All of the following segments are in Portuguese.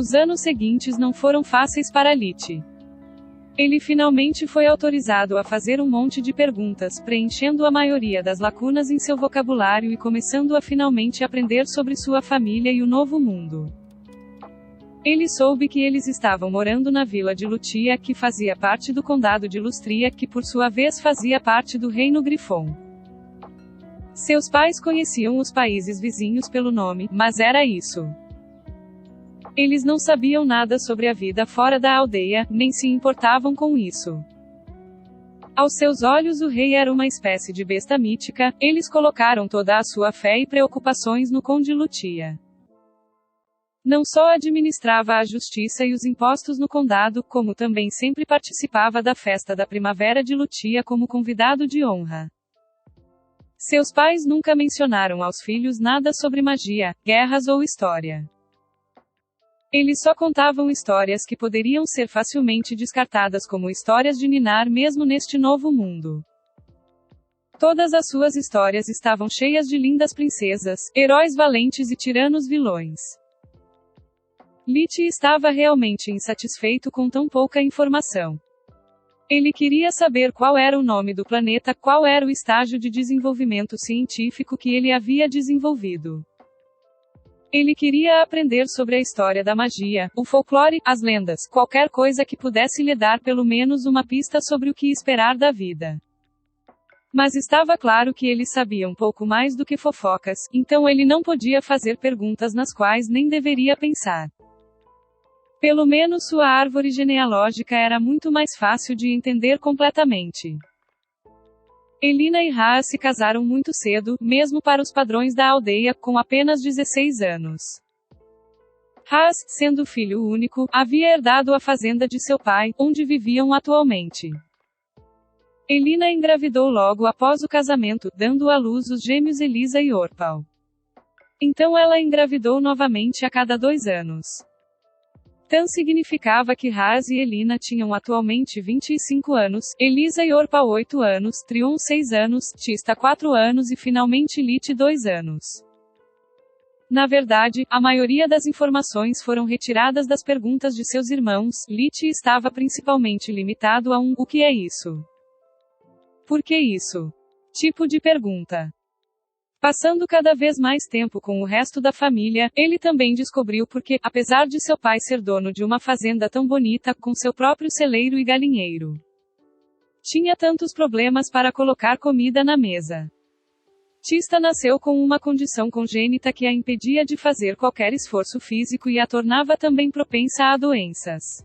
Os anos seguintes não foram fáceis para Lit. Ele finalmente foi autorizado a fazer um monte de perguntas, preenchendo a maioria das lacunas em seu vocabulário e começando a finalmente aprender sobre sua família e o novo mundo. Ele soube que eles estavam morando na vila de Lutia, que fazia parte do condado de Lustria, que por sua vez fazia parte do reino Grifon. Seus pais conheciam os países vizinhos pelo nome, mas era isso. Eles não sabiam nada sobre a vida fora da aldeia, nem se importavam com isso. Aos seus olhos o rei era uma espécie de besta mítica, eles colocaram toda a sua fé e preocupações no conde Lutia. Não só administrava a justiça e os impostos no condado, como também sempre participava da festa da primavera de Lutia como convidado de honra. Seus pais nunca mencionaram aos filhos nada sobre magia, guerras ou história. Eles só contavam histórias que poderiam ser facilmente descartadas como histórias de ninar mesmo neste novo mundo. Todas as suas histórias estavam cheias de lindas princesas, heróis valentes e tiranos vilões. Lit estava realmente insatisfeito com tão pouca informação. Ele queria saber qual era o nome do planeta, qual era o estágio de desenvolvimento científico que ele havia desenvolvido. Ele queria aprender sobre a história da magia, o folclore, as lendas, qualquer coisa que pudesse lhe dar pelo menos uma pista sobre o que esperar da vida. Mas estava claro que ele sabia um pouco mais do que fofocas, então ele não podia fazer perguntas nas quais nem deveria pensar. Pelo menos sua árvore genealógica era muito mais fácil de entender completamente. Elina e Haas se casaram muito cedo, mesmo para os padrões da aldeia, com apenas 16 anos. Haas, sendo filho único, havia herdado a fazenda de seu pai, onde viviam atualmente. Elina engravidou logo após o casamento, dando à luz os gêmeos Elisa e Orpal. Então ela engravidou novamente a cada 2 anos. Tan significava que Haas e Elina tinham atualmente 25 anos, Elisa e Orpal 8 anos, Trion 6 anos, Tista 4 anos e finalmente Lit 2 anos. Na verdade, a maioria das informações foram retiradas das perguntas de seus irmãos. Lit estava principalmente limitado a o que é isso? Por que isso? Tipo de pergunta. Passando cada vez mais tempo com o resto da família, ele também descobriu porque, apesar de seu pai ser dono de uma fazenda tão bonita, com seu próprio celeiro e galinheiro, tinha tantos problemas para colocar comida na mesa. Tista nasceu com uma condição congênita que a impedia de fazer qualquer esforço físico e a tornava também propensa a doenças.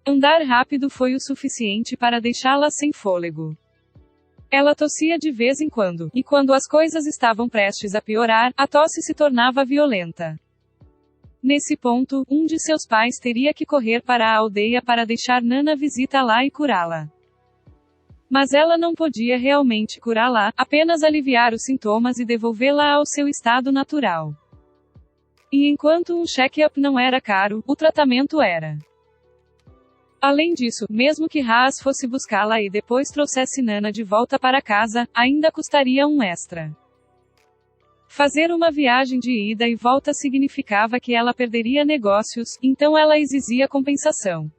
Andar rápido foi o suficiente para deixá-la sem fôlego. Ela tossia de vez em quando, e quando as coisas estavam prestes a piorar, a tosse se tornava violenta. Nesse ponto, um de seus pais teria que correr para a aldeia para deixar Nana visita lá e curá-la. Mas ela não podia realmente curá-la, apenas aliviar os sintomas e devolvê-la ao seu estado natural. E enquanto um check-up não era caro, o tratamento era. Além disso, mesmo que Haas fosse buscá-la e depois trouxesse Nana de volta para casa, ainda custaria um extra. Fazer uma viagem de ida e volta significava que ela perderia negócios, então ela exigia compensação.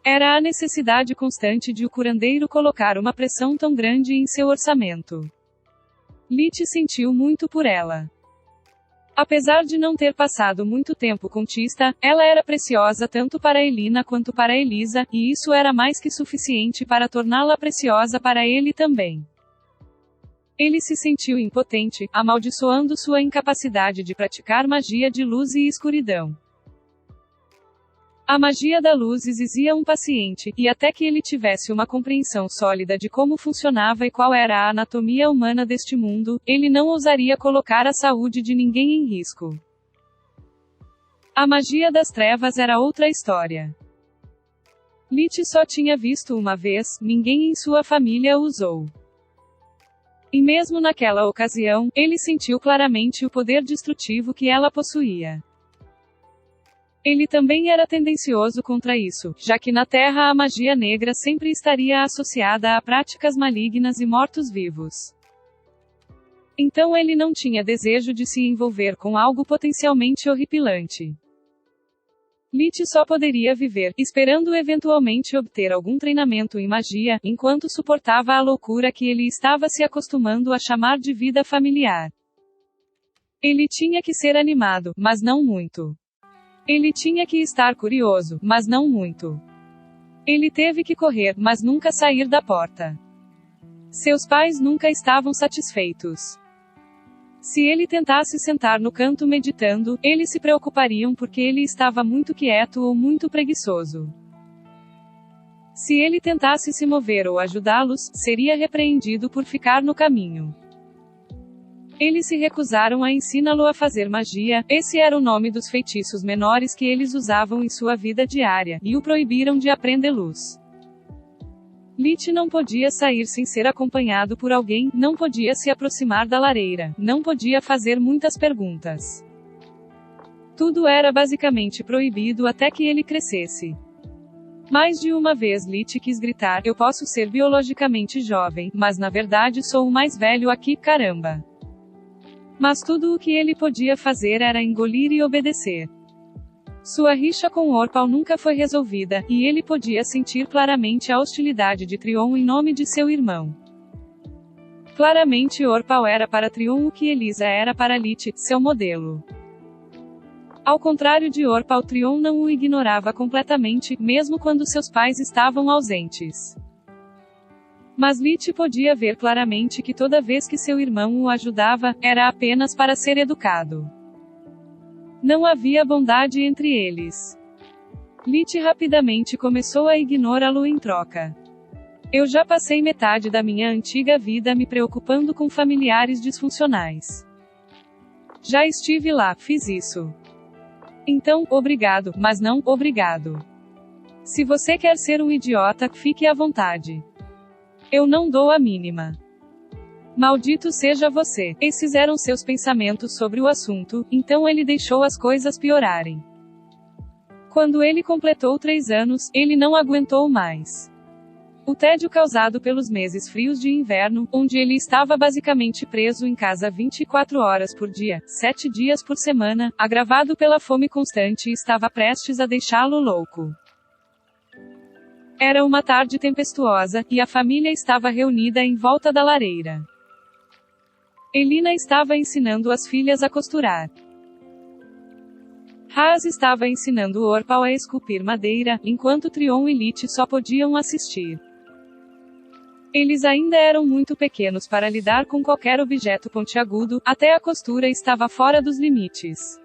Era a necessidade constante de o curandeiro colocar uma pressão tão grande em seu orçamento. Lit sentiu muito por ela. Apesar de não ter passado muito tempo com Tista, ela era preciosa tanto para Elina quanto para Elisa, e isso era mais que suficiente para torná-la preciosa para ele também. Ele se sentiu impotente, amaldiçoando sua incapacidade de praticar magia de luz e escuridão. A magia da luz exigia um paciente, e até que ele tivesse uma compreensão sólida de como funcionava e qual era a anatomia humana deste mundo, ele não ousaria colocar a saúde de ninguém em risco. A magia das trevas era outra história. Lit só tinha visto uma vez, ninguém em sua família usou. E mesmo naquela ocasião, ele sentiu claramente o poder destrutivo que ela possuía. Ele também era tendencioso contra isso, já que na Terra a magia negra sempre estaria associada a práticas malignas e mortos-vivos. Então ele não tinha desejo de se envolver com algo potencialmente horripilante. Lit só poderia viver, esperando eventualmente obter algum treinamento em magia, enquanto suportava a loucura que ele estava se acostumando a chamar de vida familiar. Ele tinha que ser animado, mas não muito. Ele tinha que estar curioso, mas não muito. Ele teve que correr, mas nunca sair da porta. Seus pais nunca estavam satisfeitos. Se ele tentasse sentar no canto meditando, eles se preocupariam porque ele estava muito quieto ou muito preguiçoso. Se ele tentasse se mover ou ajudá-los, seria repreendido por ficar no caminho. Eles se recusaram a ensiná-lo a fazer magia, esse era o nome dos feitiços menores que eles usavam em sua vida diária, e o proibiram de aprendê-los. Lit não podia sair sem ser acompanhado por alguém, não podia se aproximar da lareira, não podia fazer muitas perguntas. Tudo era basicamente proibido até que ele crescesse. Mais de uma vez Lit quis gritar: eu posso ser biologicamente jovem, mas na verdade sou o mais velho aqui, caramba. Mas tudo o que ele podia fazer era engolir e obedecer. Sua rixa com Orpal nunca foi resolvida, e ele podia sentir claramente a hostilidade de Trion em nome de seu irmão. Claramente Orpal era para Trion o que Elisa era para Lit, seu modelo. Ao contrário de Orpal, Trion não o ignorava completamente, mesmo quando seus pais estavam ausentes. Mas Lit podia ver claramente que toda vez que seu irmão o ajudava, era apenas para ser educado. Não havia bondade entre eles. Lit rapidamente começou a ignorá-lo em troca. Eu já passei metade da minha antiga vida me preocupando com familiares disfuncionais. Já estive lá, fiz isso. Então, obrigado, mas não, obrigado. Se você quer ser um idiota, fique à vontade. Eu não dou a mínima. Maldito seja você. Esses eram seus pensamentos sobre o assunto, então ele deixou as coisas piorarem. Quando ele completou 3 anos, ele não aguentou mais. O tédio causado pelos meses frios de inverno, onde ele estava basicamente preso em casa 24 horas por dia, 7 dias por semana, agravado pela fome constante, estava prestes a deixá-lo louco. Era uma tarde tempestuosa, e a família estava reunida em volta da lareira. Elina estava ensinando as filhas a costurar. Haas estava ensinando Orpal a esculpir madeira, enquanto Trion e Lit só podiam assistir. Eles ainda eram muito pequenos para lidar com qualquer objeto pontiagudo, até a costura estava fora dos limites.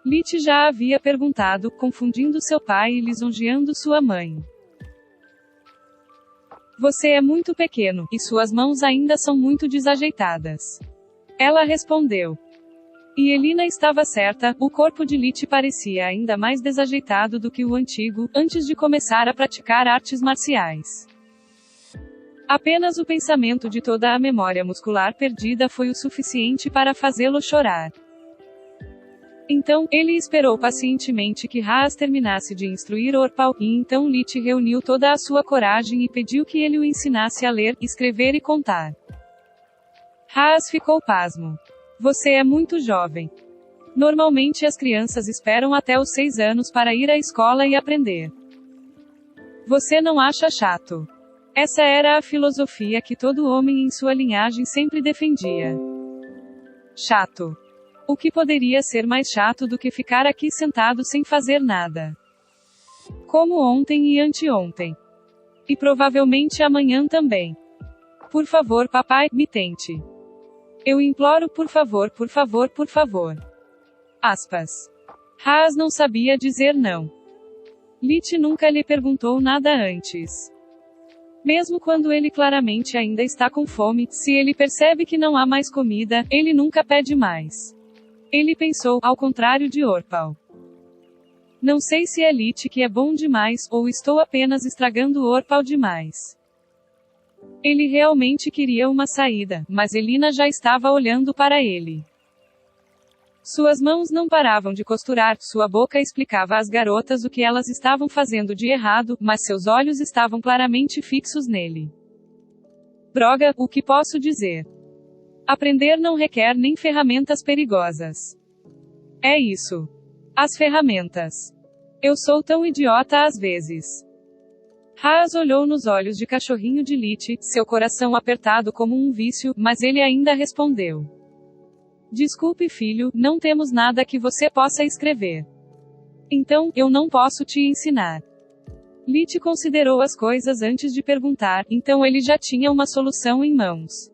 Lit já havia perguntado, confundindo seu pai e lisonjeando sua mãe. Você é muito pequeno, e suas mãos ainda são muito desajeitadas. Ela respondeu. E Elina estava certa, o corpo de Lit parecia ainda mais desajeitado do que o antigo, antes de começar a praticar artes marciais. Apenas o pensamento de toda a memória muscular perdida foi o suficiente para fazê-lo chorar. Então, ele esperou pacientemente que Haas terminasse de instruir Orpal, e então Lit reuniu toda a sua coragem e pediu que ele o ensinasse a ler, escrever e contar. Haas ficou pasmo. Você é muito jovem. Normalmente as crianças esperam até os 6 anos para ir à escola e aprender. Você não acha chato? Essa era a filosofia que todo homem em sua linhagem sempre defendia. Chato. O que poderia ser mais chato do que ficar aqui sentado sem fazer nada? Como ontem e anteontem. E provavelmente amanhã também. Por favor, papai, me tente. Eu imploro, por favor, por favor, por favor. Aspas. Haas não sabia dizer não. Lit nunca lhe perguntou nada antes. Mesmo quando ele claramente ainda está com fome, se ele percebe que não há mais comida, ele nunca pede mais. Ele pensou, ao contrário de Orpal. Não sei se é Lit que é bom demais, ou estou apenas estragando Orpal demais. Ele realmente queria uma saída, mas Elina já estava olhando para ele. Suas mãos não paravam de costurar, sua boca explicava às garotas o que elas estavam fazendo de errado, mas seus olhos estavam claramente fixos nele. Droga, o que posso dizer? Aprender não requer nem ferramentas perigosas. É isso. As ferramentas. Eu sou tão idiota às vezes. Haas olhou nos olhos de cachorrinho de Lit, seu coração apertado como um vício, mas ele ainda respondeu. Desculpe, filho, não temos nada que você possa escrever. Então, eu não posso te ensinar. Lit considerou as coisas antes de perguntar, então ele já tinha uma solução em mãos.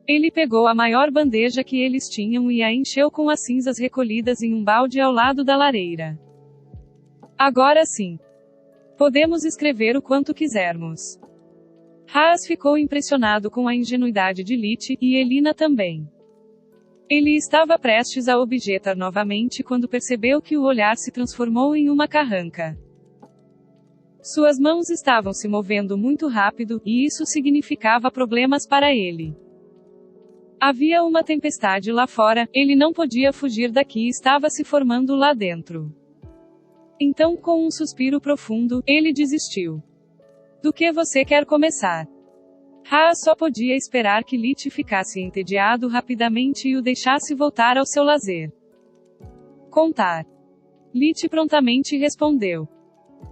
Ele pegou a maior bandeja que eles tinham e a encheu com as cinzas recolhidas em um balde ao lado da lareira. Agora sim. Podemos escrever o quanto quisermos. Haas ficou impressionado com a ingenuidade de Lit, e Elina também. Ele estava prestes a objetar novamente quando percebeu que o olhar se transformou em uma carranca. Suas mãos estavam se movendo muito rápido, e isso significava problemas para ele. Havia uma tempestade lá fora, ele não podia fugir daqui e estava se formando lá dentro. Então, com um suspiro profundo, ele desistiu. Do que você quer começar? Haas só podia esperar que Lit ficasse entediado rapidamente e o deixasse voltar ao seu lazer. Contar. Lit prontamente respondeu.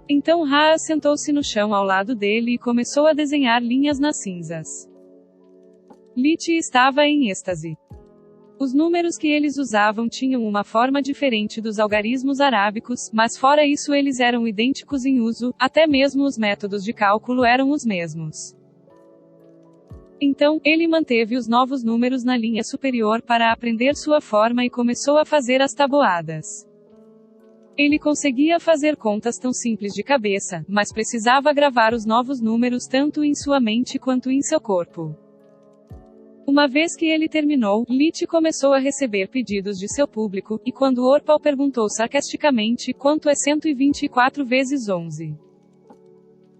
Então Haas sentou-se no chão ao lado dele e começou a desenhar linhas nas cinzas. Lit estava em êxtase. Os números que eles usavam tinham uma forma diferente dos algarismos arábicos, mas fora isso eles eram idênticos em uso, até mesmo os métodos de cálculo eram os mesmos. Então, ele manteve os novos números na linha superior para aprender sua forma e começou a fazer as tabuadas. Ele conseguia fazer contas tão simples de cabeça, mas precisava gravar os novos números tanto em sua mente quanto em seu corpo. Uma vez que ele terminou, Lit começou a receber pedidos de seu público, e quando Orpal perguntou sarcasticamente, quanto é 124 vezes 11?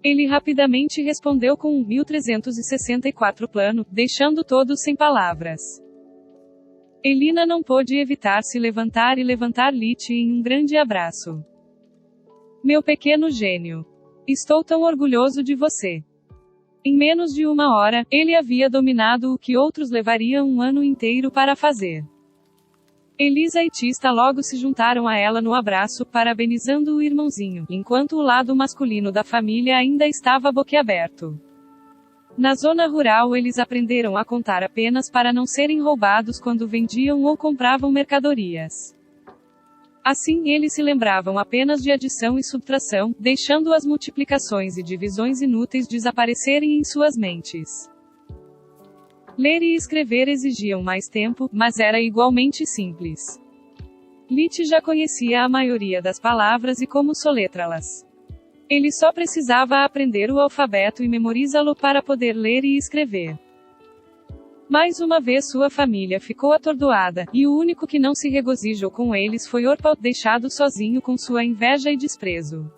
Ele rapidamente respondeu com um 1364 plano, deixando todos sem palavras. Elina não pôde evitar se levantar e levantar Lit em um grande abraço. Meu pequeno gênio. Estou tão orgulhoso de você. Em menos de uma hora, ele havia dominado o que outros levariam um ano inteiro para fazer. Elisa e Tista logo se juntaram a ela no abraço, parabenizando o irmãozinho, enquanto o lado masculino da família ainda estava boquiaberto. Na zona rural eles aprenderam a contar apenas para não serem roubados quando vendiam ou compravam mercadorias. Assim, eles se lembravam apenas de adição e subtração, deixando as multiplicações e divisões inúteis desaparecerem em suas mentes. Ler e escrever exigiam mais tempo, mas era igualmente simples. Lit já conhecia a maioria das palavras e como soletrá-las. Ele só precisava aprender o alfabeto e memorizá-lo para poder ler e escrever. Mais uma vez sua família ficou atordoada, e o único que não se regozijou com eles foi Orpal, deixado sozinho com sua inveja e desprezo.